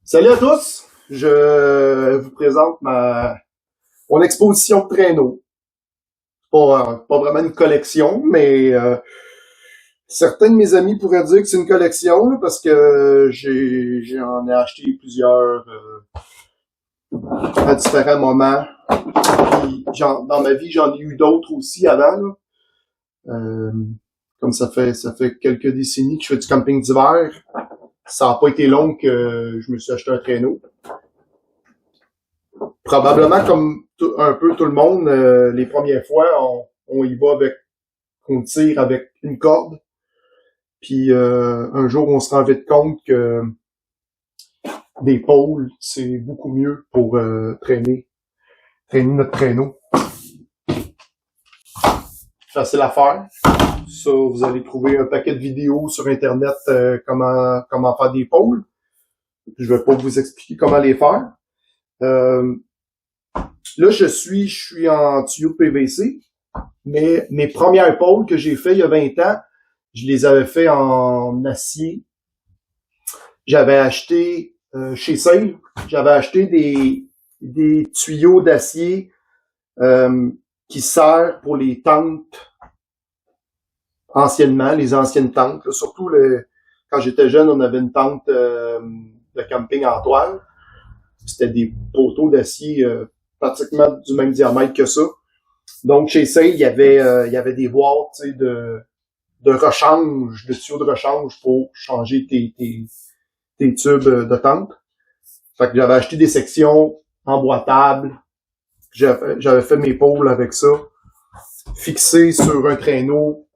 Salut à tous! Je vous présente mon exposition de traîneaux. Pas vraiment une collection, mais certains de mes amis pourraient dire que c'est une collection là, parce que j'en ai acheté plusieurs à différents moments. Puis, dans ma vie, j'en ai eu d'autres aussi avant. Là. Comme ça fait quelques décennies que je fais du camping d'hiver. Ça n'a pas été long que je me suis acheté un traîneau. Probablement comme un peu tout le monde, les premières fois, on y va on tire avec une corde. Puis un jour, on se rend vite compte que des pôles, c'est beaucoup mieux pour traîner notre traîneau. Facile à faire. Ça, vous allez trouver un paquet de vidéos sur Internet comment faire des pôles. Je vais pas vous expliquer comment les faire. Là, je suis en tuyau PVC, mais mes premières pôles que j'ai fait il y a 20 ans, je les avais fait en acier. J'avais acheté chez Sale, j'avais acheté des tuyaux d'acier qui servent pour les tentes anciennement, les anciennes tentes. Là, surtout quand j'étais jeune, on avait une tente de camping en toile. C'était des poteaux d'acier pratiquement du même diamètre que ça. Donc, chez Sale, il y avait des boîtes de rechange, de tuyaux de rechange pour changer tes tubes de tente. Fait que j'avais acheté des sections emboîtables. J'avais fait mes pôles avec ça. Fixé sur un traîneau.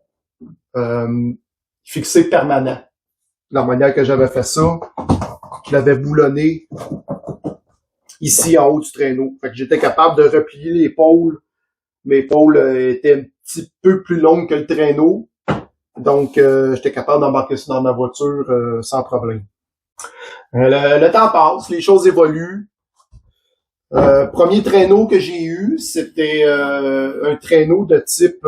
Fixé permanent. La manière que j'avais fait ça, je l'avais boulonné ici en haut du traîneau. Fait que j'étais capable de replier les pôles. Mes pôles étaient un petit peu plus longues que le traîneau. Donc, j'étais capable d'embarquer ça dans ma voiture sans problème. Le temps passe, les choses évoluent. Premier traîneau que j'ai eu, c'était un traîneau de type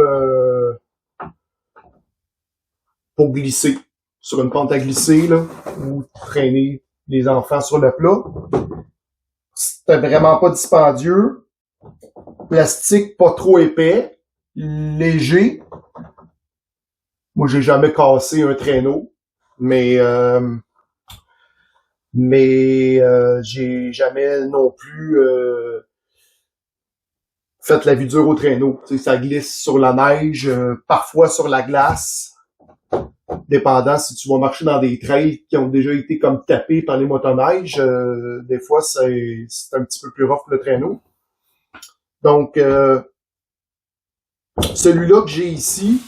pour glisser sur une pente à glisser, là, ou traîner les enfants sur le plat. C'était vraiment pas dispendieux. Plastique pas trop épais, léger. Moi, j'ai jamais cassé un traîneau, mais j'ai jamais non plus fait la vie dure au traîneau. Tu sais, ça glisse sur la neige, parfois sur la glace. Dépendant si tu vas marcher dans des trails qui ont déjà été comme tapés par les motoneiges, des fois c'est un petit peu plus rough que le traîneau. Donc celui-là que j'ai ici,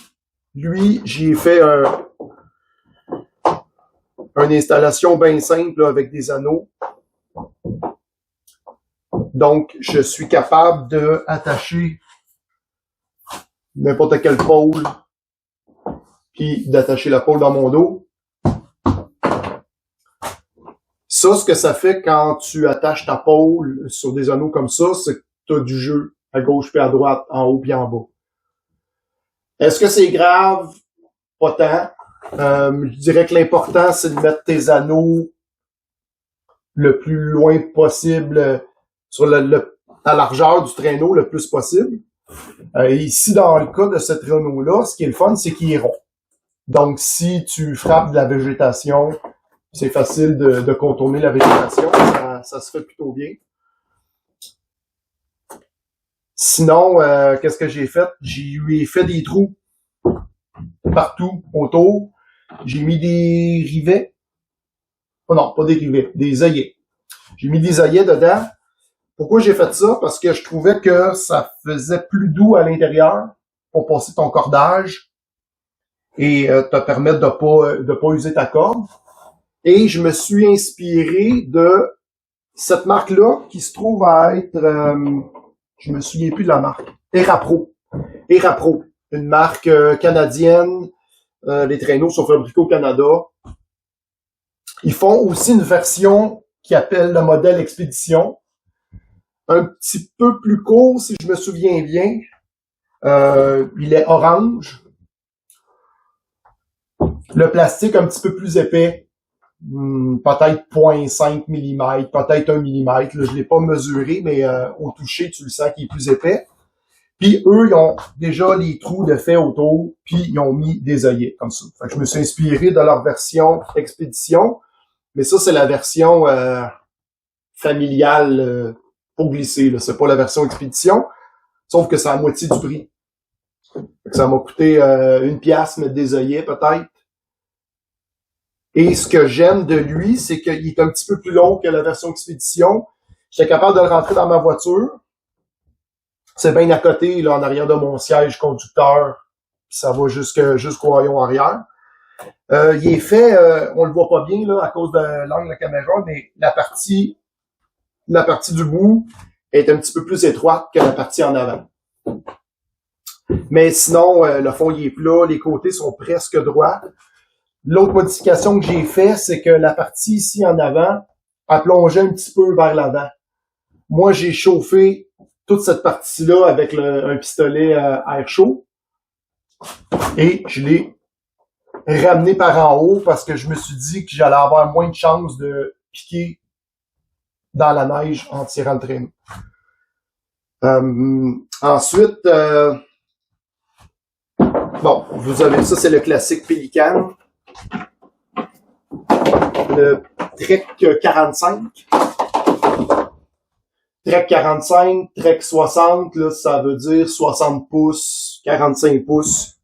lui, j'ai fait une installation bien simple là, avec des anneaux. Donc je suis capable de attacher n'importe quel pôle puis d'attacher la pôle dans mon dos. Ça, ce que ça fait quand tu attaches ta pôle sur des anneaux comme ça, c'est que tu as du jeu à gauche puis à droite, en haut puis en bas. Est-ce que c'est grave? Pas tant. Je dirais que l'important, c'est de mettre tes anneaux le plus loin possible sur à la largeur du traîneau le plus possible. Ici, dans le cas de ce traîneau-là, ce qui est le fun, c'est qu'il est rond. Donc, si tu frappes de la végétation, c'est facile de contourner la végétation. Ça se fait plutôt bien. Sinon, qu'est-ce que j'ai fait? J'ai fait des trous partout autour. J'ai mis des rivets. Oh non, pas des rivets, des œillets. J'ai mis des œillets dedans. Pourquoi j'ai fait ça? Parce que je trouvais que ça faisait plus doux à l'intérieur pour passer ton cordage et te permettre de pas user ta corde. Et je me suis inspiré de cette marque-là qui se trouve à être, je me souviens plus de la marque, Erapro, une marque canadienne. Les traîneaux sont fabriqués au Canada. Ils font aussi une version qui appelle le modèle Expédition. Un petit peu plus court, si je me souviens bien. Il est orange. Le plastique un petit peu plus épais. peut-être 0,5 mm, peut-être 1 mm. Là, je l'ai pas mesuré, mais au toucher, tu le sens qu'il est plus épais. Puis eux, ils ont déjà les trous de fait autour, puis ils ont mis des œillets comme ça. Fait que je me suis inspiré de leur version Expédition, mais ça, c'est la version familiale pour glisser. Là. C'est pas la version Expédition, sauf que c'est à moitié du prix. Fait que ça m'a coûté 1 pièce mettre des œillets peut-être. Et ce que j'aime de lui, c'est qu'il est un petit peu plus long que la version Expédition. J'étais capable de le rentrer dans ma voiture. C'est bien à côté, là, en arrière de mon siège conducteur. Puis ça va jusqu'au rayon arrière. Il est fait, on le voit pas bien là à cause de l'angle de la caméra, mais la partie du bout est un petit peu plus étroite que la partie en avant. Mais sinon, le fond il est plat, les côtés sont presque droits. L'autre modification que j'ai fait, c'est que la partie ici en avant a plongé un petit peu vers l'avant. Moi, j'ai chauffé toute cette partie-là avec un pistolet air chaud et je l'ai ramené par en haut parce que je me suis dit que j'allais avoir moins de chances de piquer dans la neige en tirant le traîneau. Ensuite, bon, vous avez ça, c'est le classique Pélican. Le Trek 45. Trek 45, Trek 60, là, ça veut dire 60 pouces, 45 pouces.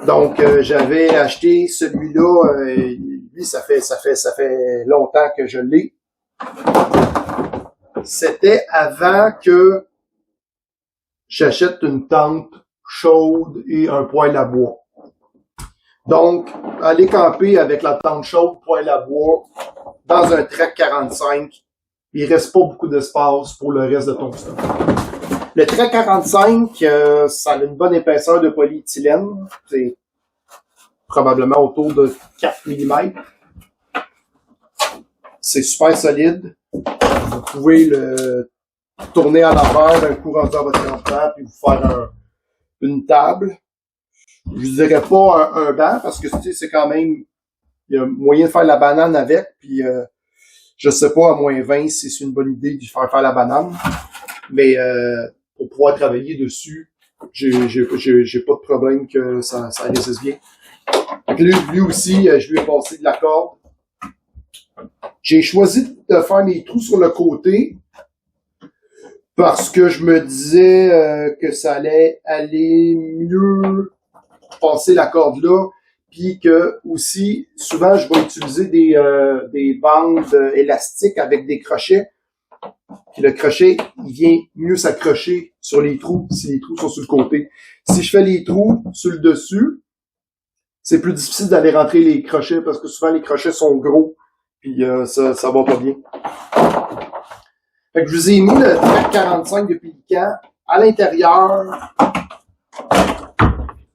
Donc, j'avais acheté celui-là, lui, ça fait longtemps que je l'ai. C'était avant que j'achète une tente chaude et un poêle à bois. Donc, aller camper avec la tente chaude, poêle à bois, dans un Trek 45, il reste pas beaucoup d'espace pour le reste de ton stock. Le Trek 45, ça a une bonne épaisseur de polyéthylène. C'est probablement autour de 4 mm. C'est super solide. Vous pouvez le tourner à l'envers d'un coup rendu à votre campement puis vous faire une table. Je dirais pas un banc parce que tu sais, c'est quand même, il y a moyen de faire la banane avec puis je sais pas à -20 si c'est une bonne idée de faire la banane, mais pour pouvoir travailler dessus, j'ai pas de problème que ça résiste bien. Donc lui aussi, je lui ai passé de la corde. J'ai choisi de faire mes trous sur le côté parce que je me disais que ça allait aller mieux passer la corde là. Puis que aussi, souvent, je vais utiliser des bandes élastiques avec des crochets. Puis le crochet, il vient mieux s'accrocher sur les trous si les trous sont sur le côté. Si je fais les trous sur le dessus, c'est plus difficile d'aller rentrer les crochets parce que souvent les crochets sont gros. Puis ça va pas bien. Fait que je vous ai mis le Trek 45 de Pélican à l'intérieur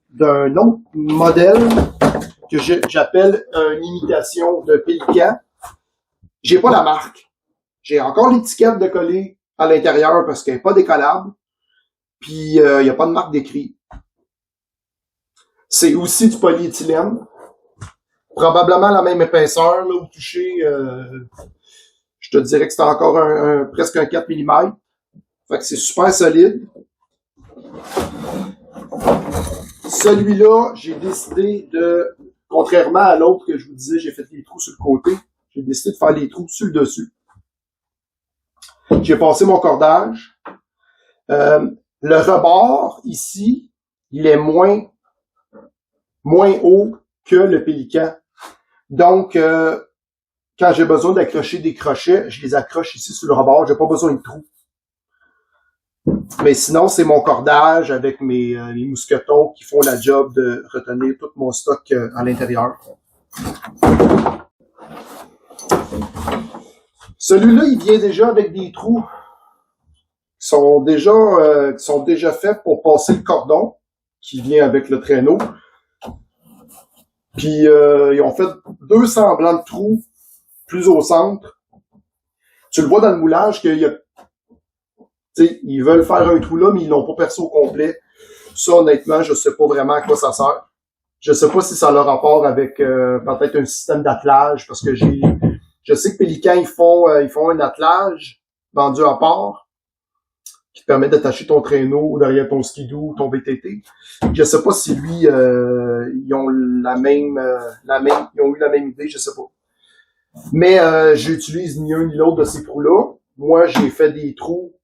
d'un autre modèle que j'appelle une imitation de Pélican. J'ai pas la marque. J'ai encore l'étiquette de coller à l'intérieur parce qu'elle n'est pas décollable. Puis il n'y a pas de marque d'écrit. C'est aussi du polyéthylène. Probablement la même épaisseur là, au toucher. Je te dirais que c'est encore presque un 4 mm. Fait que c'est super solide. Celui-là, j'ai décidé de, contrairement à l'autre que je vous disais, j'ai fait les trous sur le côté, j'ai décidé de faire les trous sur le dessus. J'ai passé mon cordage. Le rebord, ici, il est moins haut que le Pélican. Donc, quand j'ai besoin d'accrocher des crochets, je les accroche ici sur le rebord. J'ai pas besoin de trous. Mais sinon, c'est mon cordage avec mes mousquetons qui font la job de retenir tout mon stock à l'intérieur. Celui-là, il vient déjà avec des trous qui sont déjà faits pour passer le cordon qui vient avec le traîneau. Puis ils ont fait 2 semblants de trous plus au centre. Tu le vois dans le moulage qu'il y a, t'sais, ils veulent faire un trou là, mais ils l'ont pas percé au complet. Ça, honnêtement, je sais pas vraiment à quoi ça sert. Je sais pas si ça a le rapport avec peut-être un système d'attelage, parce que je sais que Pélican, ils font un attelage vendu à part qui te permet d'attacher ton traîneau derrière ton skidoo ou ton VTT. Je sais pas si lui, ils ont ils ont eu la même idée, je sais pas. Mais j'utilise ni un ni l'autre de ces trous-là. Moi, j'ai fait des trous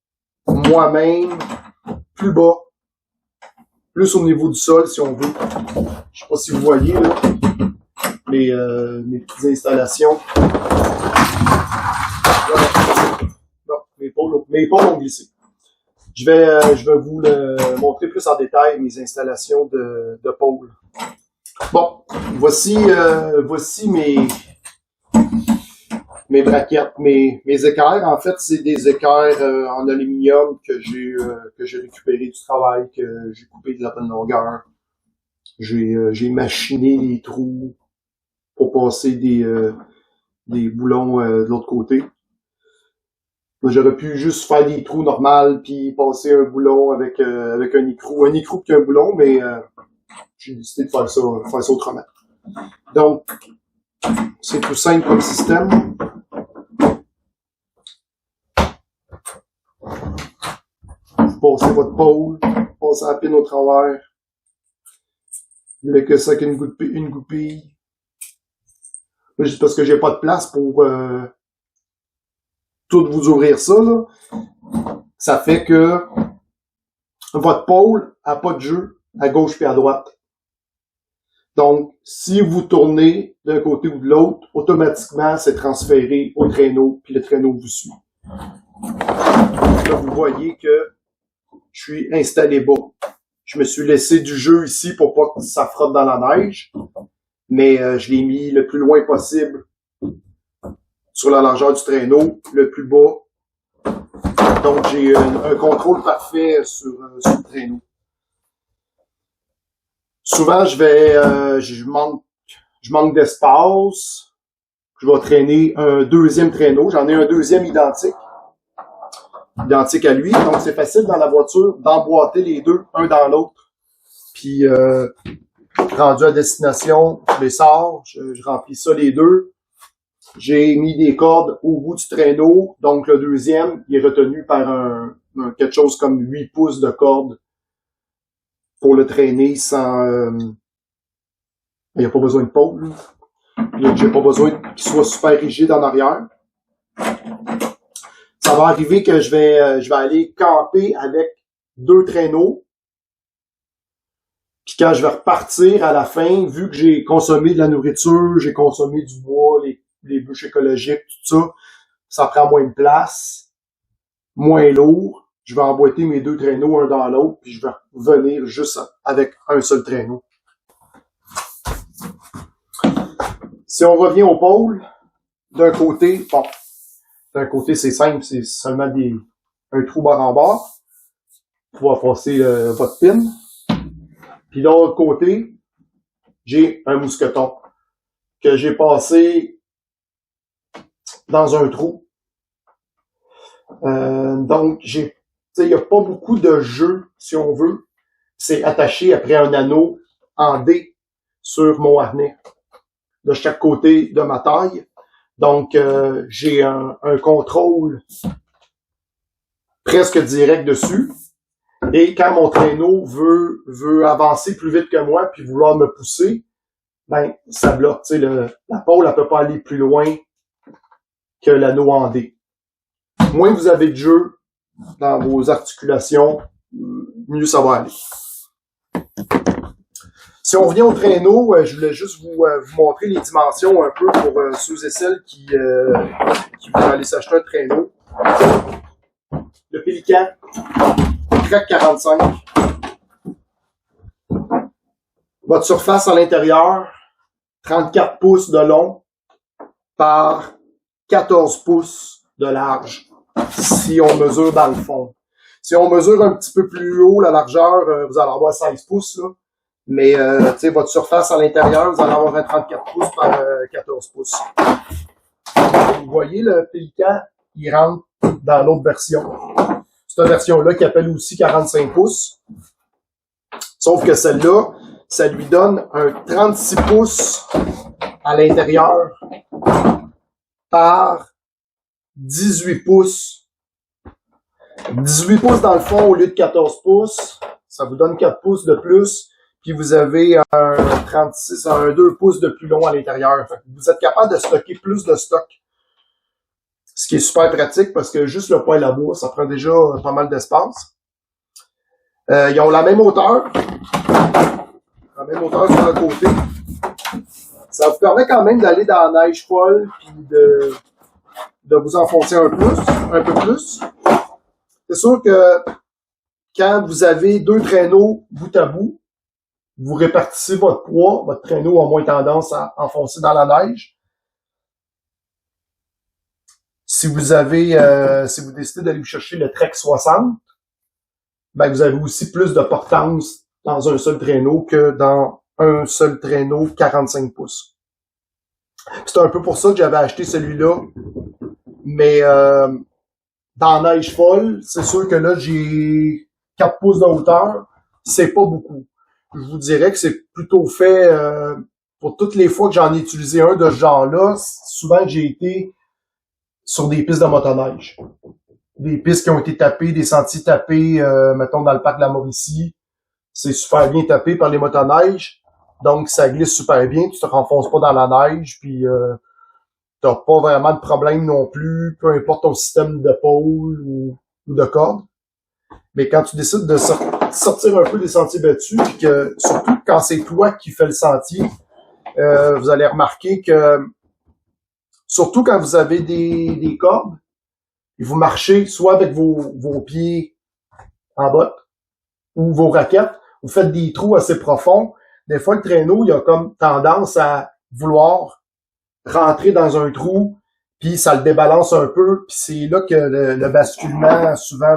moi-même plus bas, plus au niveau du sol, si on veut. Je sais pas si vous voyez là mes petites installations. Non, mes pôles ont glissé. Je vais vous le montrer plus en détail, mes installations de pôles. Bon, voici mes braquettes, mes équerres. En fait, c'est des équerres en aluminium que j'ai récupéré du travail, que j'ai coupé de la bonne longueur. J'ai machiné les trous pour passer des boulons de l'autre côté. J'aurais pu juste faire des trous normaux puis passer un boulon avec un écrou puis un boulon, mais j'ai décidé de faire ça autrement. Donc, c'est tout simple comme système. Vous passez votre pôle, passez la pine au travers. Avec ça avec une goupille. Juste parce que j'ai pas de place pour tout vous ouvrir ça, là. Ça fait que votre pôle a pas de jeu à gauche puis à droite. Donc, si vous tournez d'un côté ou de l'autre, automatiquement, c'est transféré au traîneau, puis le traîneau vous suit. Là, vous voyez que je suis installé bas. Je me suis laissé du jeu ici pour pas que ça frotte dans la neige, mais je l'ai mis le plus loin possible sur la largeur du traîneau, le plus bas. Donc, j'ai un contrôle parfait sur le traîneau. Souvent, je manque d'espace. Je vais traîner un deuxième traîneau. J'en ai un deuxième identique à lui. Donc, c'est facile dans la voiture d'emboîter les deux, un dans l'autre. Puis, rendu à destination, je les sors, je remplis ça les deux. J'ai mis des cordes au bout du traîneau. Donc, le deuxième, il est retenu par quelque chose comme 8 pouces de corde pour le traîner sans... il n'y a pas besoin de pôle. J'ai pas besoin qu'il soit super rigide en arrière. Ça va arriver que je vais aller camper avec 2 traîneaux. Puis quand je vais repartir à la fin, vu que j'ai consommé de la nourriture, j'ai consommé du bois, les bûches écologiques, tout ça, ça prend moins de place, moins lourd. Je vais emboîter mes 2 traîneaux un dans l'autre, puis je vais venir juste avec un seul traîneau. Si on revient au pôle, d'un côté c'est simple, c'est seulement un trou barre en barre pour pouvoir passer votre pin. Puis de l'autre côté, j'ai un mousqueton que j'ai passé dans un trou. Donc, il n'y a pas beaucoup de jeu, si on veut. C'est attaché après un anneau en D sur mon harnais de chaque côté de ma taille. Donc, j'ai un contrôle presque direct dessus. Et quand mon traîneau veut avancer plus vite que moi puis vouloir me pousser, ben ça bloque. La pôle, elle peut pas aller plus loin que l'anneau en D. Moins vous avez de jeu dans vos articulations, mieux ça va aller. Si on revient au traîneau, je voulais juste vous montrer les dimensions un peu pour ceux et celles qui vont aller s'acheter un traîneau. Le Pélican, Trek 45. Votre surface à l'intérieur, 34 pouces de long par 14 pouces de large, si on mesure dans le fond. Si on mesure un petit peu plus haut la largeur, vous allez avoir 16 pouces, là. Mais votre surface à l'intérieur, vous allez avoir un 34 pouces par 14 pouces. Vous voyez, le Pélican, il rentre dans l'autre version. Cette version-là qui appelle aussi 45 pouces. Sauf que celle-là, ça lui donne un 36 pouces à l'intérieur par 18 pouces. 18 pouces dans le fond au lieu de 14 pouces. Ça vous donne 4 pouces de plus. Puis vous avez un 36, un 2 pouces de plus long à l'intérieur. Fait que vous êtes capable de stocker plus de stock. Ce qui est super pratique parce que juste le poêle à bois, ça prend déjà pas mal d'espace. Ils ont la même hauteur. La même hauteur sur le côté. Ça vous permet quand même d'aller dans la neige folle puis de vous enfoncer un peu plus. C'est sûr que quand vous avez deux traîneaux bout à bout, vous répartissez votre poids, votre traîneau a moins tendance à enfoncer dans la neige. Si vous décidez d'aller vous chercher le Trek 60, ben vous avez aussi plus de portance dans un seul traîneau que dans un seul traîneau 45 pouces. C'est un peu pour ça que j'avais acheté celui-là. Mais dans la neige folle, c'est sûr que là, j'ai 4 pouces de hauteur. C'est pas beaucoup. Je vous dirais que c'est plutôt fait pour toutes les fois que j'en ai utilisé un de ce genre-là. Souvent, j'ai été sur des pistes de motoneige. Des pistes qui ont été tapées, des sentiers tapés, mettons, dans le parc de la Mauricie. C'est super bien tapé par les motoneiges. Donc, ça glisse super bien. Tu te renfonces pas dans la neige. Puis, t'as pas vraiment de problème non plus, peu importe ton système de pôle ou de corde. Mais quand tu décides de sortir un peu des sentiers battus, puis que surtout quand c'est toi qui fais le sentier, vous allez remarquer que surtout quand vous avez des cordes, et vous marchez soit avec vos pieds en botte ou vos raquettes, vous faites des trous assez profonds. Des fois, le traîneau, il a comme tendance à vouloir rentrer dans un trou, puis ça le débalance un peu, puis c'est là que le basculement souvent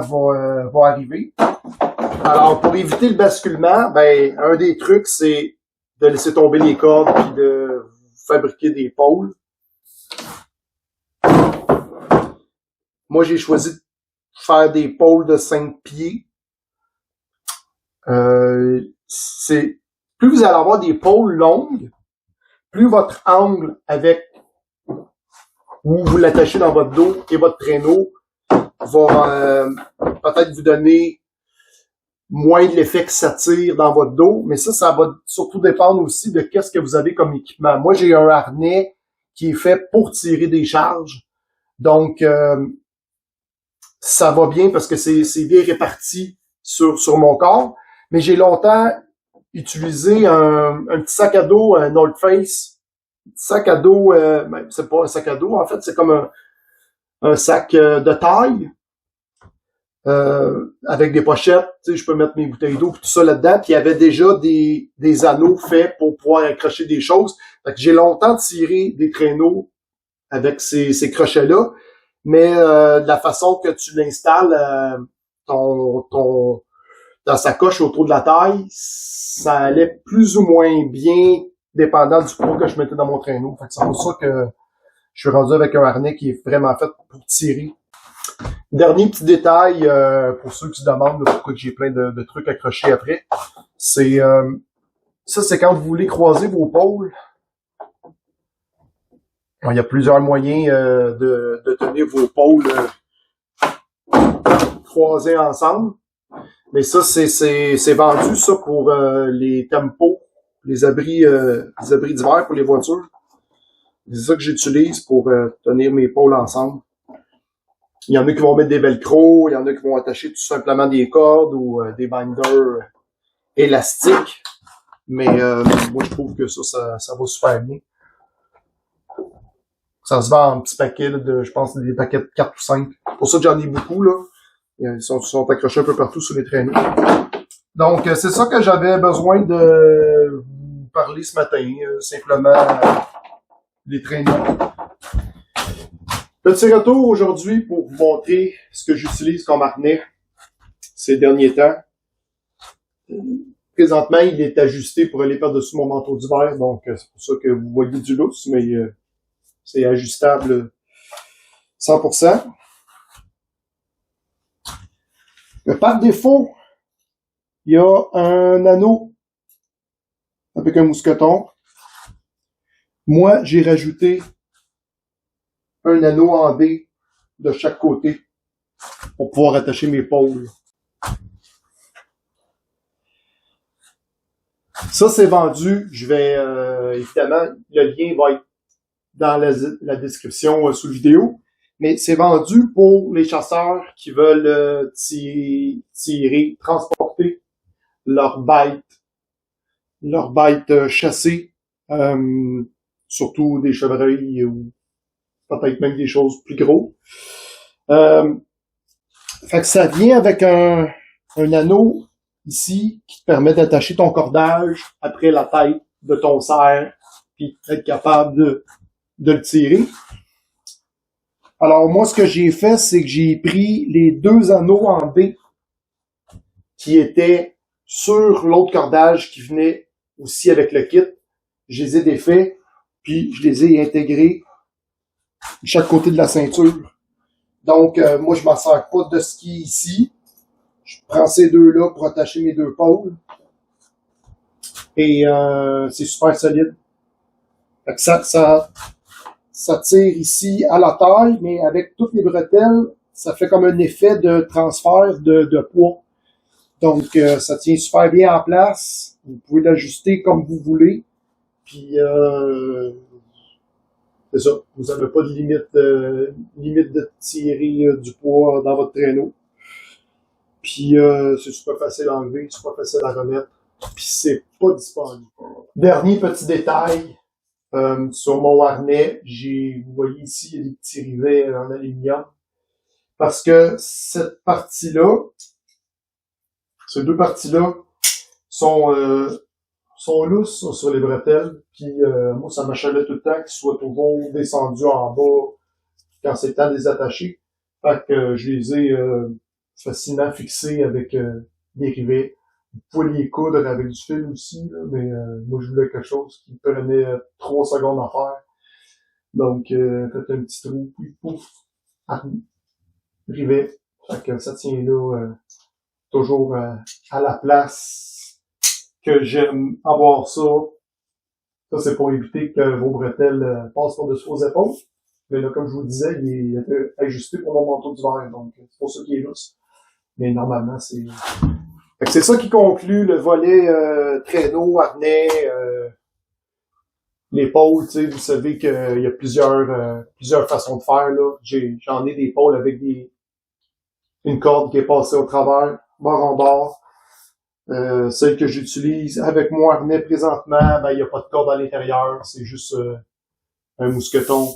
va arriver. Alors, pour éviter le basculement, ben un des trucs, c'est de laisser tomber les cordes puis de fabriquer des pôles. Moi, j'ai choisi de faire des pôles de 5 pieds. C'est plus vous allez avoir des pôles longues, plus votre angle avec où vous l'attachez dans votre dos et votre traîneau va peut-être vous donner moins de l'effet que ça tire dans votre dos, mais ça va surtout dépendre aussi de qu'est-ce que vous avez comme équipement. Moi, j'ai un harnais qui est fait pour tirer des charges, donc ça va bien parce que c'est bien réparti sur mon corps, mais j'ai longtemps utilisé un petit sac à dos North Face, sac à dos, c'est pas un sac à dos, en fait, c'est comme un sac de taille, avec des pochettes, tu sais, je peux mettre mes bouteilles d'eau et tout ça là-dedans, puis il y avait déjà des anneaux faits pour pouvoir accrocher des choses. Fait que j'ai longtemps tiré des traîneaux avec ces crochets-là, mais de la façon que tu l'installes, ta sacoche autour de la taille, ça allait plus ou moins bien dépendant du poids que je mettais dans mon traîneau. Fait que c'est pour ça que je suis rendu avec un harnais qui est vraiment fait pour tirer. Dernier petit détail, pour ceux qui se demandent pourquoi j'ai plein de trucs accrochés après, c'est ça, c'est quand vous voulez croiser vos pôles. Il y a plusieurs moyens de tenir vos pôles croisés ensemble. Mais ça, c'est vendu ça pour les tempos, les abris d'hiver pour les voitures. C'est ça que j'utilise pour tenir mes pôles ensemble. Il y en a qui vont mettre des velcro, il y en a qui vont attacher tout simplement des cordes ou des binders élastiques. Mais moi, je trouve que ça va super bien. Ça se vend en petits paquets de, je pense, des paquets de 4 ou 5. C'est pour ça que j'en ai beaucoup, là. Ils sont accrochés un peu partout sur les traîneaux. Donc, c'est ça que j'avais besoin de vous parler ce matin. Simplement, les traîneaux. Petit retour aujourd'hui pour vous montrer ce que j'utilise comme harnais ces derniers temps. Présentement, il est ajusté pour aller par-dessus mon manteau d'hiver, donc c'est pour ça que vous voyez du lousse, mais c'est ajustable 100%. Par défaut, il y a un anneau avec un mousqueton. Moi, j'ai rajouté un anneau en D de chaque côté pour pouvoir attacher mes pôles. Ça, c'est vendu. Je vais, évidemment, le lien va être dans la description sous vidéo. Mais c'est vendu pour les chasseurs qui veulent tirer, transporter leurs bêtes chassées, surtout des chevreuils ou peut-être même des choses plus gros. Fait que ça vient avec un anneau ici qui te permet d'attacher ton cordage après la tête de ton cerf puis être capable de le tirer. Alors moi, ce que j'ai fait, c'est que j'ai pris les 2 anneaux en D qui étaient sur l'autre cordage qui venait aussi avec le kit. Je les ai défaits, puis je les ai intégrés de chaque côté de la ceinture. Donc, moi, je m'en sers pas de ce qui est ici. Je prends ces 2-là pour attacher mes 2 pôles. Et c'est super solide. Fait que ça tire ici à la taille, mais avec toutes les bretelles, ça fait comme un effet de transfert de poids. Donc, ça tient super bien en place. Vous pouvez l'ajuster comme vous voulez. Puis, c'est ça. Vous n'avez pas de limite de tirer du poids dans votre traîneau. Puis, c'est super facile à enlever, super facile à remettre. Puis, c'est pas disponible. Dernier petit détail. Sur mon harnais, vous voyez ici, il y a des petits rivets en aluminium. Parce que cette partie-là, ces 2 parties-là sont lousses sur les bretelles. Puis moi, ça m'achalait tout le temps qu'ils soient toujours descendus en bas quand c'est le temps de les attacher. Fait que je les ai facilement fixés avec des rivets. Vous pouvez les coudre avec du fil aussi, là, mais moi je voulais quelque chose qui prenait 3 secondes à faire. Donc faites un petit trou, puis pouf, rivet. Fait que ça tient là toujours à la place que j'aime avoir ça. Ça, c'est pour éviter que vos bretelles passent par-dessus vos épaules. Mais là, comme je vous le disais, il est ajusté pour mon manteau d'hiver, donc c'est pour ça qu'il est lousse. Mais normalement, c'est ça qui conclut le volet traîneau, harnais, les pôles. Tu sais, vous savez qu'il y a plusieurs façons de faire là. J'en ai des pôles avec une corde qui est passée au travers, bord en bord. Celle que j'utilise avec mon harnais présentement, ben il n'y a pas de corde à l'intérieur, c'est juste un mousqueton.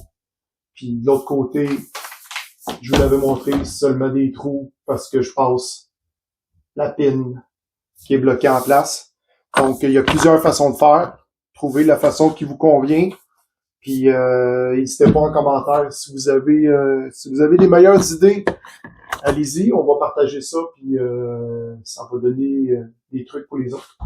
Puis de l'autre côté, je vous l'avais montré, c'est seulement des trous parce que je passe la pine qui est bloquée en place. Donc, il y a plusieurs façons de faire. Trouvez la façon qui vous convient. Puis, n'hésitez pas en commentaire si vous avez des meilleures idées. Allez-y, on va partager ça. Puis, ça va donner des trucs pour les autres.